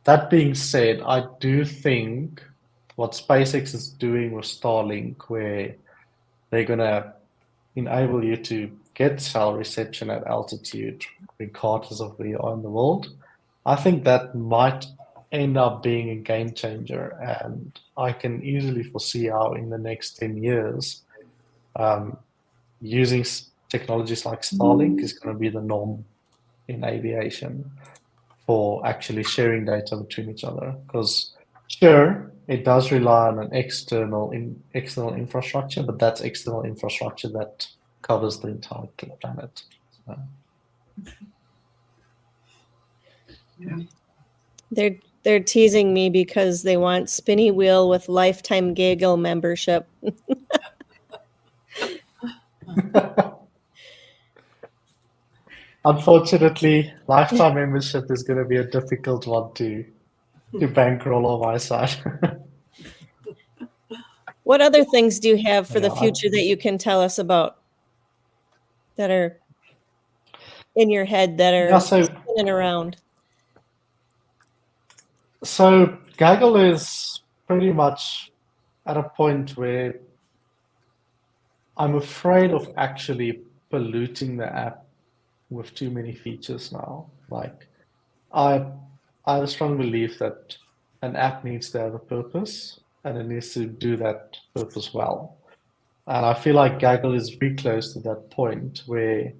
That being said, I do think what SpaceX is doing with Starlink, where they're going to enable you to get cell reception at altitude, regardless of where you are in the world, I think that might end up being a game changer. And I can easily foresee how in the next 10 years, using technologies like Starlink is going to be the norm in aviation for actually sharing data between each other. Because sure, it does rely on an external infrastructure, but that's external infrastructure that covers the entire planet. So. Yeah. They're teasing me because they want Spinny Wheel with lifetime Gaggle membership. Unfortunately, lifetime membership is going to be a difficult one to bankroll on my side. What other things do you have for the future that you can tell us about that are in your head, that are spinning around? So Gaggle is pretty much at a point where I'm afraid of actually polluting the app with too many features now. Like, I have a strong belief that an app needs to have a purpose, and it needs to do that purpose well. And I feel like Gaggle is very close to that point where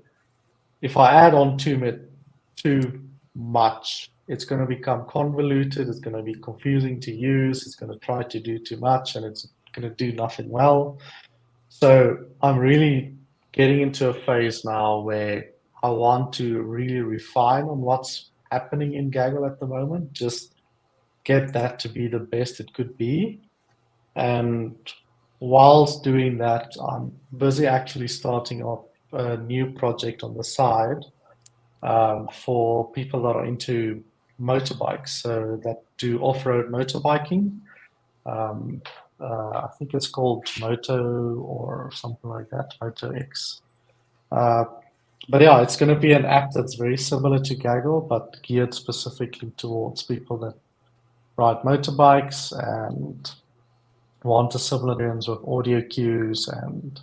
if I add on too much, it's going to become convoluted, it's going to be confusing to use, it's going to try to do too much, and it's going to do nothing well. So I'm really getting into a phase now where I want to really refine on what's happening in Gaggle at the moment, just get that to be the best it could be. And whilst doing that, I'm busy actually starting up a new project on the side for people that are into motorbikes, so that do off-road motorbiking. I think it's called Moto or something like that, Moto X. But yeah, it's going to be an app that's very similar to Gaggle, but geared specifically towards people that ride motorbikes and want a similar experience with audio cues, and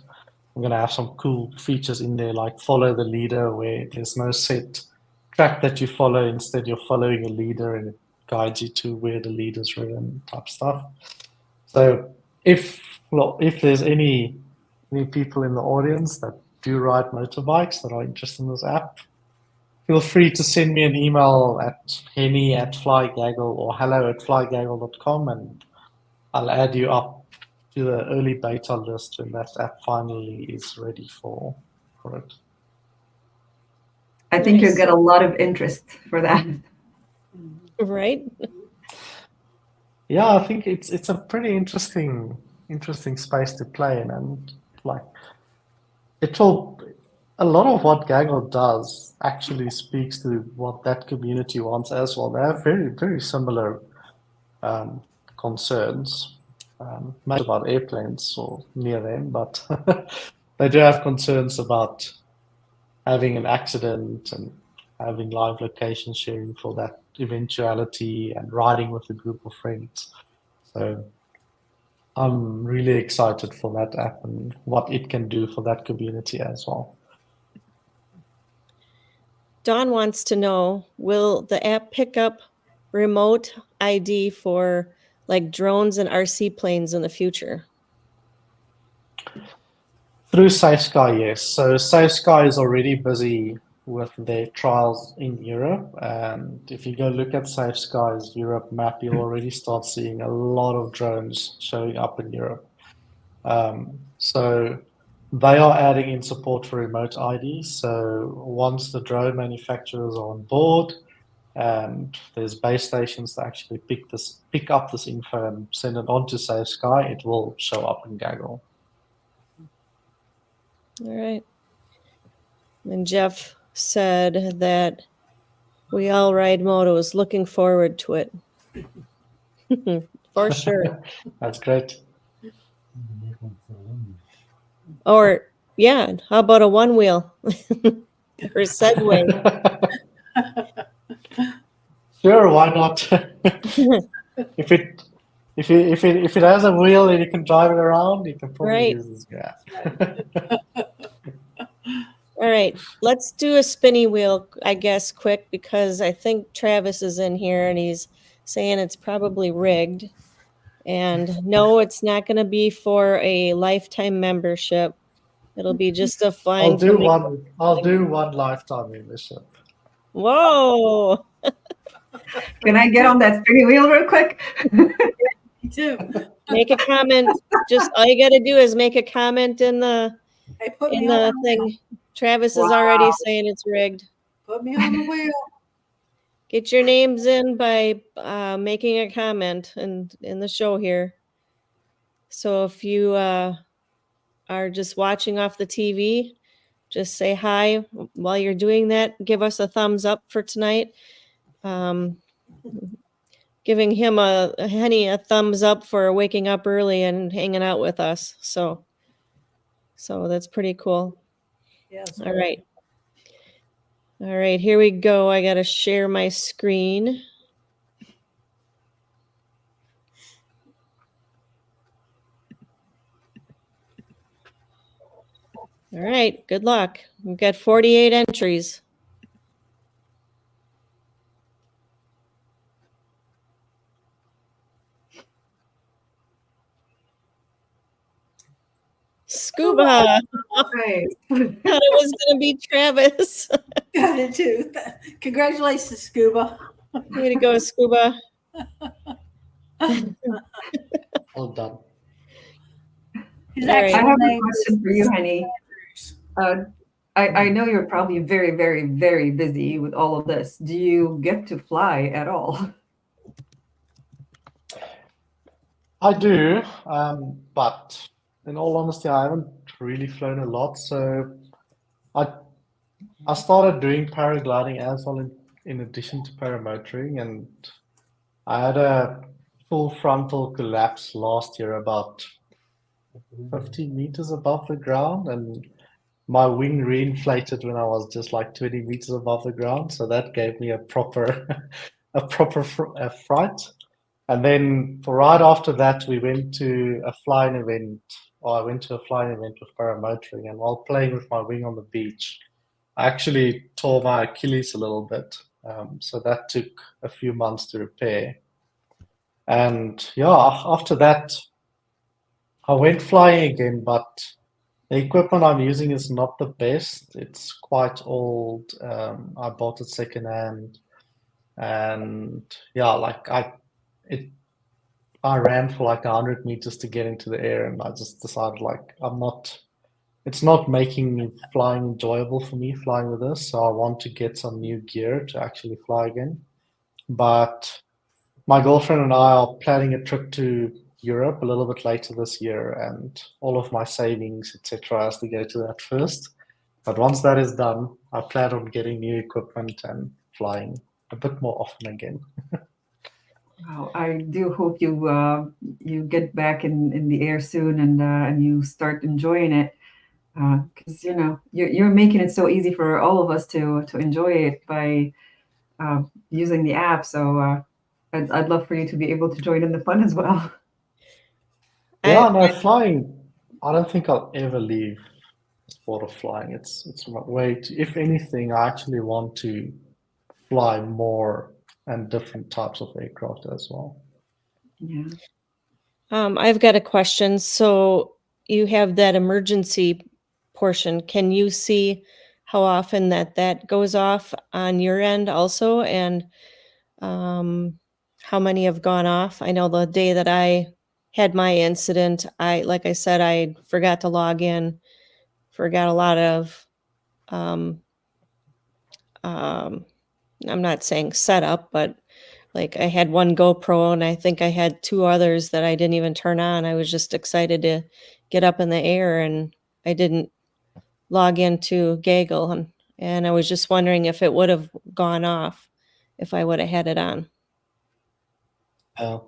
I'm going to have some cool features in there like follow the leader, where there's no set track that you follow. Instead, you're following a leader and it guides you to where the leader's ridden type stuff. So if there's any people in the audience that do ride motorbikes that are interested in this app, feel free to send me an email at hennie@flygaggle or hello@flygaggle.com, and I'll add you up to the early beta list when that app finally is ready for it. I think you'll Nice. get a lot of interest for that. Right? Yeah, I think it's a pretty interesting space to play in, and like a lot of what Gaggle does actually speaks to what that community wants as well. They have very, very similar concerns, not about airplanes or near them, but they do have concerns about having an accident and having live location sharing for that eventuality and riding with a group of friends. So I'm really excited for that app and what it can do for that community as well. Dawn wants to know, will the app pick up remote ID for like drones and RC planes in the future? Through Safe Sky, yes. So Safe Sky is already busy with their trials in Europe. And if you go look at Safe Sky's Europe map, you'll already start seeing a lot of drones showing up in Europe. So they are adding in support for remote ID. So once the drone manufacturers are on board and there's base stations that actually pick up this info and send it on to Safe Sky, it will show up in Gaggle. All right. And Jeff said that we all ride motos, looking forward to it. For sure. That's great. Or, yeah, how about a one wheel or Segway? Sure, why not? If it has a wheel and you can drive it around, you can probably Right. use this graph. All right, let's do a spinny wheel, I guess, quick, because I think Travis is in here and he's saying it's probably rigged. And no, it's not going to be for a lifetime membership. It'll be just a flying. I'll do one lifetime membership. Whoa! Can I get on that spinning wheel real quick? Me too. Make a comment. Just all you got to do is make a comment in the Hey, put me on the wheel. thing. Travis is already saying it's rigged. Put me on the wheel. Get your names in by making a comment in the show here. So if you are just watching off the TV, just say hi while you're doing that. Give us a thumbs up for tonight. Giving him Hennie a thumbs up for waking up early and hanging out with us. So that's pretty cool. Yes. All right. All right, here we go. I got to share my screen. All right, good luck. We've got 48 entries. Scuba. Right. Thought it was going to be Travis. Got it too. Congratulations, Scuba. Way to go, Scuba. Well done. His All right. I actual have a name question for you, Hennie. I know you're probably very, very, very busy with all of this. Do you get to fly at all? I do, but in all honesty, I haven't really flown a lot. So I started doing paragliding as well in addition to paramotoring, and I had a full frontal collapse last year about 15 meters above the ground, and my wing reinflated when I was just like 20 meters above the ground. So that gave me a proper fright. And then right after that, we went to a flying event, or I went to a flying event with paramotoring. And while playing with my wing on the beach, I actually tore my Achilles a little bit. So that took a few months to repair. And yeah, after that, I went flying again, but the equipment I'm using is not the best. It's quite old. I bought it secondhand, and yeah, it I ran for like 100 meters to get into the air, and I just decided like it's not making me flying enjoyable for me flying with this, so I want to get some new gear to actually fly again. But my girlfriend and I are planning a trip to Europe a little bit later this year, and all of my savings, etc., has to go to that first. But once that is done, I plan on getting new equipment and flying a bit more often again. Wow, I do hope you get back in the air soon and you start enjoying it, because you're making it so easy for all of us to enjoy it by using the app. So I'd love for you to be able to join in the fun as well. Yeah, no, flying, I don't think I'll ever leave the sport of flying. It's my way to, if anything, I actually want to fly more and different types of aircraft as well. Yeah. I've got a question. So you have that emergency portion. Can you see how often that goes off on your end also? And how many have gone off? I know the day that I had my incident, like I said, I forgot to log in, forgot a lot of, um, um, I'm not saying setup, but like I had one GoPro and I think I had two others that I didn't even turn on. I was just excited to get up in the air and I didn't log into Gaggle and I was just wondering if it would have gone off if I would have had it on. Uh,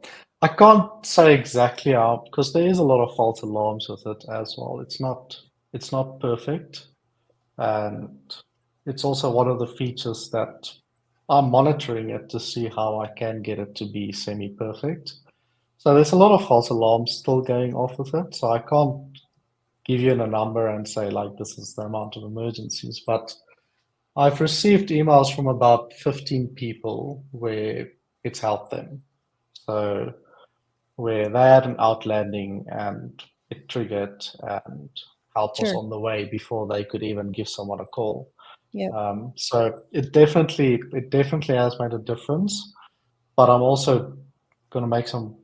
I can't say exactly how, because there is a lot of false alarms with it as well. It's not perfect, and it's also one of the features that I'm monitoring it to see how I can get it to be semi-perfect. So there's a lot of false alarms still going off with it. So I can't give you a number and say like this is the amount of emergencies, but I've received emails from about 15 people where it's helped them. So where they had an outlanding and it triggered and help was Sure. on the way before they could even give someone a call. Yep. So it definitely has made a difference, but I'm also going to make some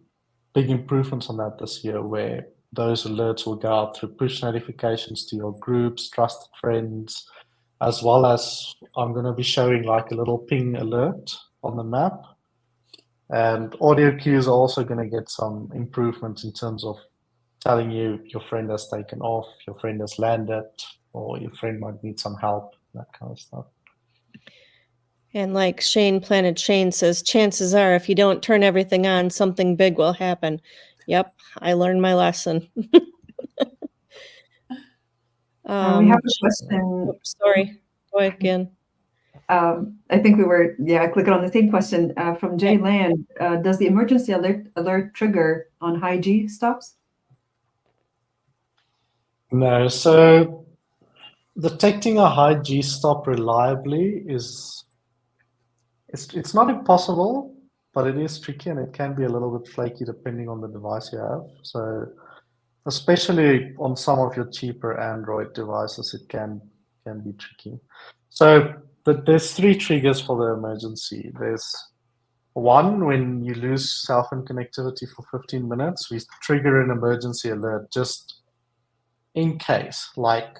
big improvements on that this year, where those alerts will go out through push notifications to your groups, trusted friends, as well as I'm going to be showing like a little ping alert on the map. And audio cues are also going to get some improvements in terms of telling you your friend has taken off, your friend has landed, or your friend might need some help, that kind of stuff. And like Planet Shane says, chances are if you don't turn everything on, something big will happen. Yep, I learned my lesson. We have a question. Sorry, go again. I think we were, clicking on the same question from Jay Land. Does the emergency alert trigger on high G stops? No, so detecting a high G stop reliably it's not impossible, but it is tricky and it can be a little bit flaky depending on the device you have. So especially on some of your cheaper Android devices, it can be tricky. So there's three triggers for the emergency. There's one, when you lose cell phone connectivity for 15 minutes, we trigger an emergency alert just in case, like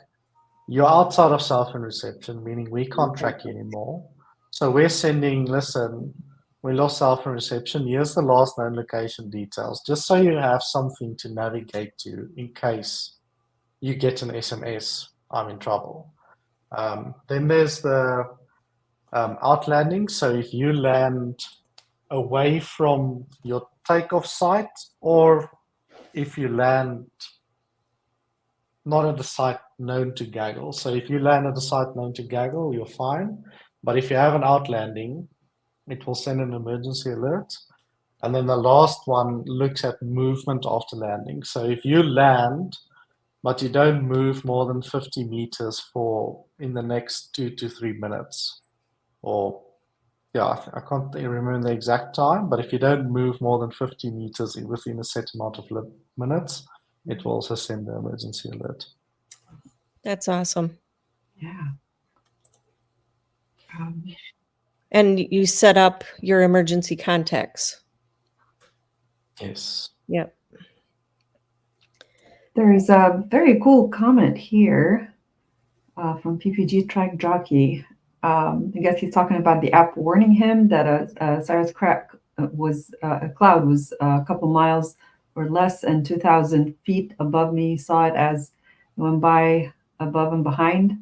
you're outside of cell phone reception, meaning we can't track you anymore. So we're sending, listen, we lost cell phone reception. Here's the last known location details, just so you have something to navigate to in case you get an SMS, I'm in trouble. Then there's the outlanding. So if you land away from your takeoff site, or if you land not at a site known to Gaggle. So if you land at a site known to Gaggle, you're fine. But if you have an outlanding, it will send an emergency alert. And then the last one looks at movement after landing. So if you land, but you don't move more than 50 meters for in the next 2 to 3 minutes, or yeah, I can't remember the exact time, but if you don't move more than 50 meters within a set amount of minutes, it will also send the emergency alert. That's awesome. Yeah. And you set up your emergency contacts. Yes. Yep. There is a very cool comment here from PPG Track Jockey. I guess he's talking about the app warning him that a cirrus crack was a cloud was a couple miles or less and 2,000 feet above me. Saw it as it went by above and behind.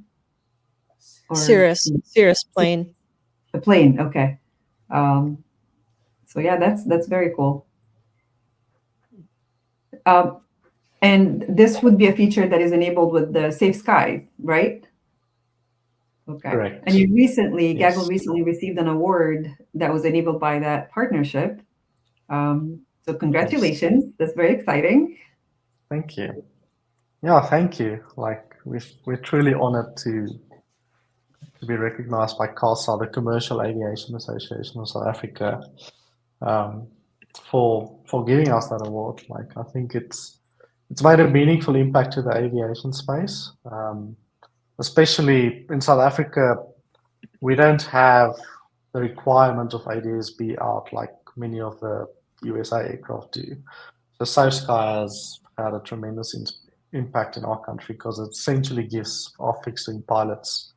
Or Cirrus plane. the plane. Okay. So yeah, that's very cool. And this would be a feature that is enabled with the Safe Sky, right? Okay. Correct. And you recently, Yes. Gaggle recently received an award that was enabled by that partnership. So congratulations. Yes. That's very exciting. Thank you. Yeah, thank you. Like we're truly honored to be recognized by CASA, the Commercial Aviation Association of South Africa, for giving us that award. Like I think it's made a meaningful impact to the aviation space, especially in South Africa. We don't have the requirement of ADS-B out like many of the USA aircraft do. So SafeSky has had a tremendous impact in our country because it essentially gives our fixed-wing pilots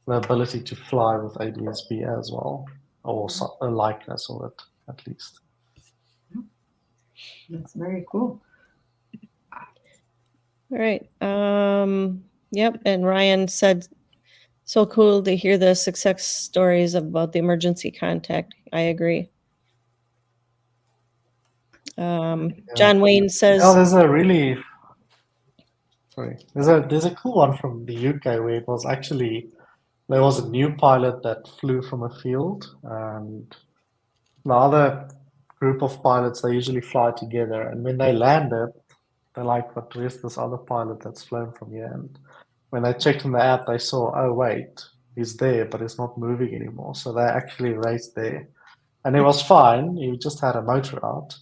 the ability to fly with ADS-B as well, or a likeness of it at least. That's very cool. All right. Yep. And Ryan said, so cool to hear the success stories about the emergency contact. I agree. John Wayne says, Oh, there's a cool one from the UK where it was actually, there was a new pilot that flew from a field, and the other group of pilots, they usually fly together, and when they landed, they're like, but where's this other pilot that's flown from here? And when they checked in the app, they saw, oh wait, he's there, but he's not moving anymore. So they actually raced there, and it was fine. He just had a motor out,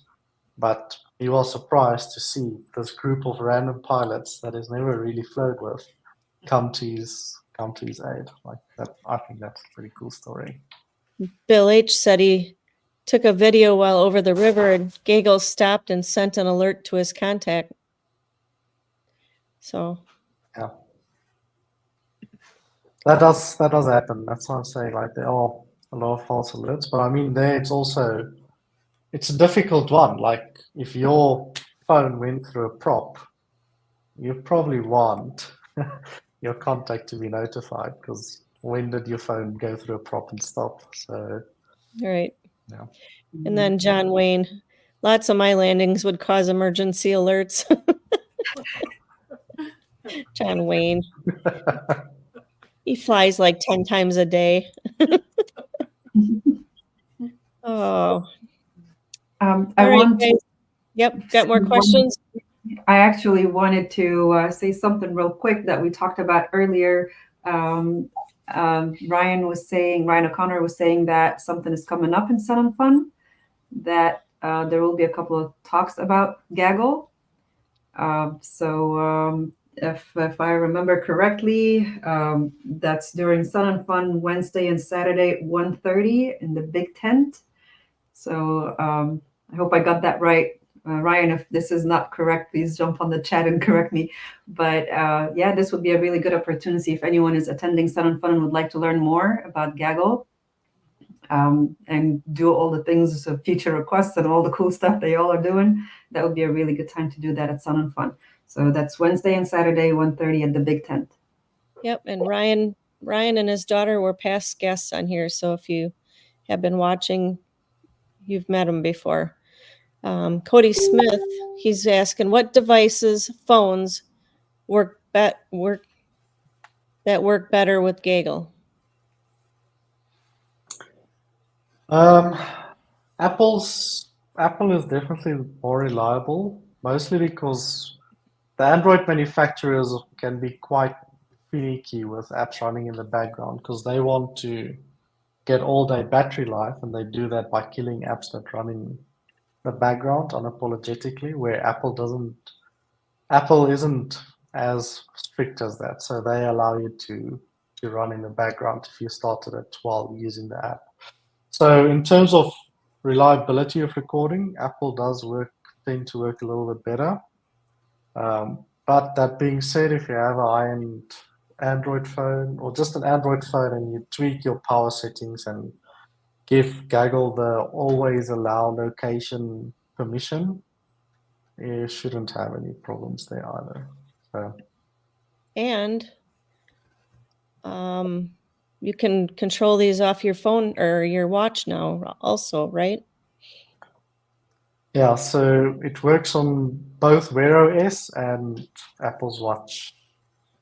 but he was surprised to see this group of random pilots that he's never really flown with come to his aid. Like that, I think that's a pretty cool story. Bill H. said he took a video while over the river and Gaggle stopped and sent an alert to his contact. So yeah, that does happen. That's why I'm saying like there are a lot of false alerts, but I mean there it's a difficult one. Like if your phone went through a prop, you probably want your contact to be notified because when did your phone go through a prop and stop? So all right. yeah. And then John Wayne, lots of my landings would cause emergency alerts. John Wayne. He flies like 10 times a day. Oh. Yep, got more questions? I actually wanted to say something real quick that we talked about earlier. Ryan O'Connor was saying that something is coming up in Sun and Fun, that there will be a couple of talks about Gaggle. If I remember correctly, that's during Sun and Fun Wednesday and Saturday at 1:30 in the big tent. So I hope I got that right. Ryan, if this is not correct, please jump on the chat and correct me. But yeah, this would be a really good opportunity if anyone is attending Sun and Fun and would like to learn more about Gaggle and do all the things, so feature requests and all the cool stuff they all are doing. That would be a really good time to do that at Sun and Fun. So that's Wednesday and Saturday, 1:30 at the big tent. Yep, and Ryan and his daughter were past guests on here. So if you have been watching, you've met them before. Cody Smith, he's asking what devices, phones work better with Gaggle. Apple's Apple is definitely more reliable, mostly because the Android manufacturers can be quite finicky with apps running in the background because they want to get all day battery life, and they do that by killing apps that run in the background unapologetically, where Apple isn't as strict as that, so they allow you to run in the background if you started it while using the app. So in terms of reliability of recording, Apple does tend to work a little bit better. But that being said, if you have a high-end Android phone or just an Android phone and you tweak your power settings and give Gaggle the always allow location permission, you shouldn't have any problems there either. So And you can control these off your phone or your watch now also, right? yeah, so it works on both Wear OS and Apple's Watch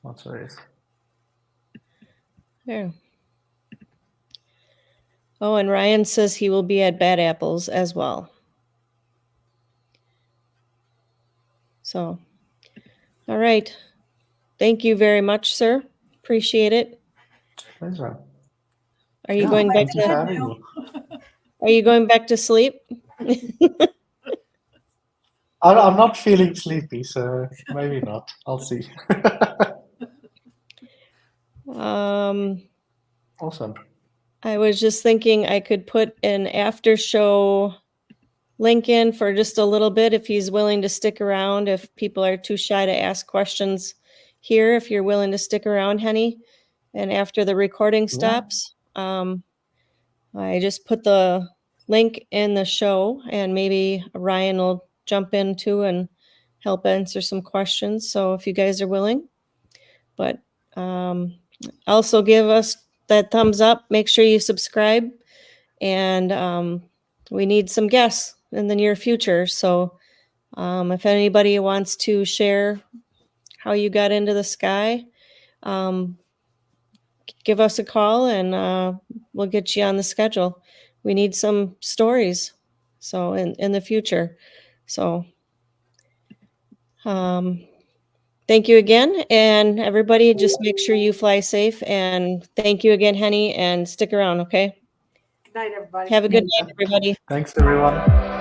OS. There. Oh, and Ryan says he will be at Bad Apples as well. So, all right. Thank you very much, sir. Appreciate it. Pleasure. Are you Yeah, going back thank you for to having me. Are you going back to sleep? I'm not feeling sleepy, so maybe not. I'll see. Awesome. I was just thinking I could put an after show link in for just a little bit if he's willing to stick around, if people are too shy to ask questions here, if you're willing to stick around, Hennie. And after the recording stops, I just put the link in the show and maybe Ryan will jump in too and help answer some questions. So if you guys are willing, but also give us that thumbs up. Make sure you subscribe, and we need some guests in the near future. So if anybody wants to share how you got into the sky, give us a call and we'll get you on the schedule. We need some stories, so in the future. So thank you again, and everybody just make sure you fly safe, and thank you again, Hennie, and stick around, okay? Good night, everybody. Have a good night, everybody. Thanks, everyone.